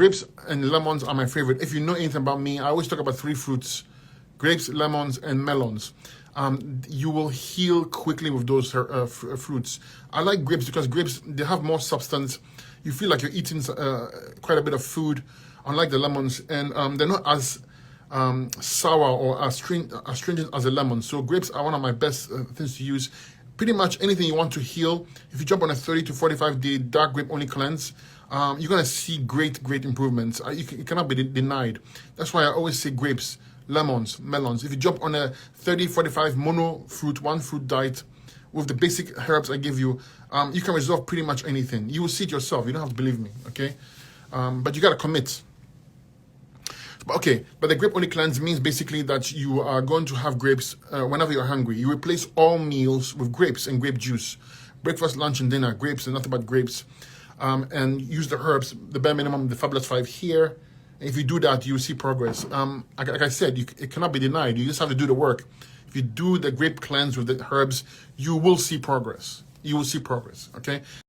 Grapes and lemons are my favorite. If you know anything about me, I always talk about three fruits: grapes, lemons, and melons. You will heal quickly with those fruits. I like grapes because grapes, they have more substance. You feel like you're eating quite a bit of food, unlike the lemons, and they're not as sour or as astringent as a lemon. So grapes are one of my best things to use. Pretty much anything you want to heal, if you jump on a 30 to 45 day dark grape only cleanse, you're going to see great improvements. It cannot be denied. That's why I always say grapes, lemons, melons. If you jump on a 30, 45 mono fruit, one fruit diet with the basic herbs I give you, you can resolve pretty much anything. You will see it yourself. You don't have to believe me, okay? But you got to commit. But the grape only cleanse means basically that you are going to have grapes whenever you're hungry. You replace all meals with grapes and grape juice. Breakfast, lunch, and dinner, grapes and nothing but grapes. And use the herbs, the bare minimum, the Fabulous 5 here. And if you do that, you will see progress. Like I said, it cannot be denied. You just have to do the work. If you do the grape cleanse with the herbs, you will see progress. You will see progress, okay?